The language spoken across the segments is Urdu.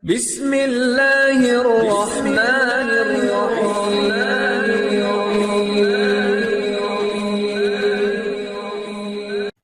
بسم اللہ الرحمن الرحیم۔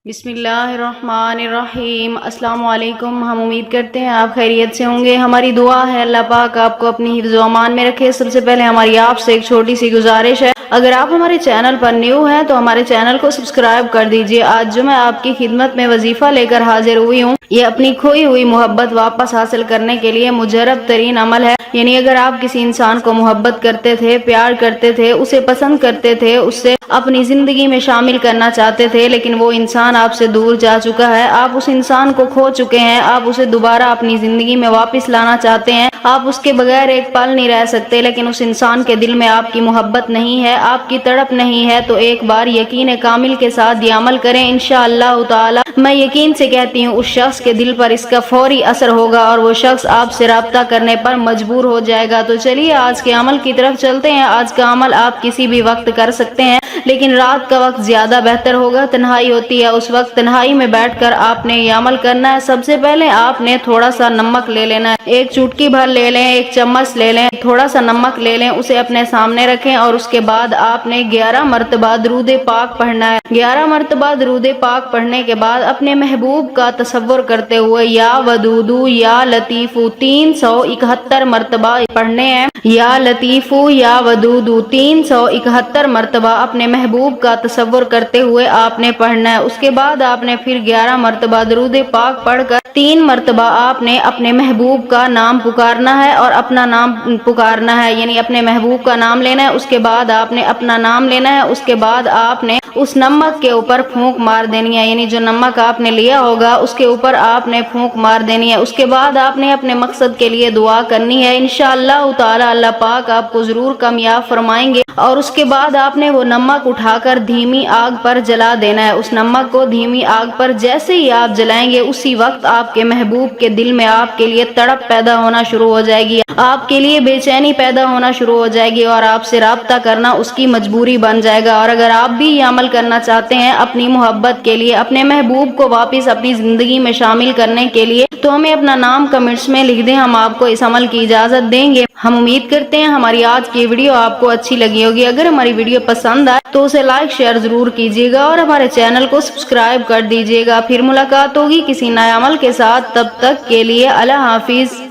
بسم اللہ الرحمن الرحیم۔ السلام علیکم۔ ہم امید کرتے ہیں آپ خیریت سے ہوں گے۔ ہماری دعا ہے اللہ پاک آپ کو اپنی حفظ و امان میں رکھے۔ سب سے پہلے ہماری آپ سے ایک چھوٹی سی گزارش ہے، اگر آپ ہمارے چینل پر نیو ہیں تو ہمارے چینل کو سبسکرائب کر دیجئے۔ آج جو میں آپ کی خدمت میں وظیفہ لے کر حاضر ہوئی ہوں، یہ اپنی کھوئی ہوئی محبت واپس حاصل کرنے کے لیے مجرب ترین عمل ہے۔ یعنی اگر آپ کسی انسان کو محبت کرتے تھے، پیار کرتے تھے، اسے پسند کرتے تھے، اس سے اپنی زندگی میں شامل کرنا چاہتے تھے، لیکن وہ انسان آپ سے دور جا چکا ہے، آپ اس انسان کو کھو چکے ہیں، آپ اسے دوبارہ اپنی زندگی میں واپس لانا چاہتے ہیں، آپ اس کے بغیر ایک پل نہیں رہ سکتے، لیکن اس انسان کے دل میں آپ کی محبت نہیں ہے، آپ کی تڑپ نہیں ہے، تو ایک بار یقین کامل کے ساتھ یہ عمل کریں۔ انشاءاللہ تعالی میں یقین سے کہتی ہوں اس شخص کے دل پر اس کا فوری اثر ہوگا اور وہ شخص آپ سے رابطہ کرنے پر مجبور ہو جائے گا۔ تو چلیے آج کے عمل کی طرف چلتے ہیں۔ آج کا عمل آپ کسی بھی وقت کر سکتے ہیں، لیکن رات کا وقت زیادہ بہتر ہوگا، تنہائی ہوتی ہے، اس وقت تنہائی میں بیٹھ کر آپ نے یہ عمل کرنا ہے۔ سب سے پہلے آپ نے تھوڑا سا نمک لے لینا ہے، ایک چٹکی بھر لے لیں، ایک چمچ لے لیں، تھوڑا سا نمک لے لیں، اسے اپنے سامنے رکھیں اور اس کے بعد آپ نے 11 مرتبہ درود پاک پڑھنا ہے۔ 11 مرتبہ درود پاک پڑھنے کے بعد اپنے محبوب کا تصور کرتے ہوئے یا ودودو یا لطیفو 371 مرتبہ پڑھنے ہیں۔ یا لطیفو یا ودودو 371 مرتبہ اپنے محبوب کا تصور کرتے ہوئے آپ نے پڑھنا ہے۔ اس کے بعد آپ نے پھر 11 مرتبہ درود پاک پڑھ کر 3 مرتبہ آپ نے اپنے محبوب کا نام پکارنا ہے اور اپنا نام پکارنا ہے، یعنی اپنے محبوب کا نام لینا ہے، اس کے بعد آپ نے اپنا نام لینا ہے، اس کے بعد آپ نے اس نمک کے اوپر پھونک مار دینی ہے، یعنی جو نمک آپ نے لیا ہوگا اس کے اوپر آپ نے پھونک مار دینی ہے۔ اس کے بعد آپ نے اپنے مقصد کے لیے دعا کرنی ہے، انشاءاللہ تعالی اللہ پاک آپ کو ضرور کامیاب فرمائیں گے۔ اور اس کے بعد آپ نے وہ نمک اٹھا کر دھیمی آگ پر جلا دینا ہے۔ اس نمک کو دھیمی آگ پر جیسے ہی آپ جلائیں گے، اسی وقت آپ کے محبوب کے دل میں آپ کے لیے تڑپ پیدا ہونا شروع ہو جائے گی، آپ کے لیے بے چینی پیدا ہونا شروع ہو جائے گی اور آپ سے رابطہ کرنا اس کی مجبوری بن جائے گا۔ اور اگر آپ بھی یہ عمل کرنا چاہتے ہیں اپنی محبت کے لیے، اپنے محبوب کو واپس اپنی زندگی میں شامل کرنے کے لیے، تو ہمیں اپنا نام کمنٹس میں لکھ دیں، ہم آپ کو اس عمل کی اجازت دیں گے۔ ہم امید کرتے ہیں ہماری آج کی ویڈیو آپ کو اچھی لگی ہوگی۔ اگر ہماری ویڈیو پسند آئے تو اسے لائک شیئر ضرور کیجیے گا اور ہمارے چینل کو سبسکرائب کر دیجیے گا۔ پھر ملاقات ہوگی کسی نئے عمل کے ساتھ، تب تک کے لیے اللہ حافظ۔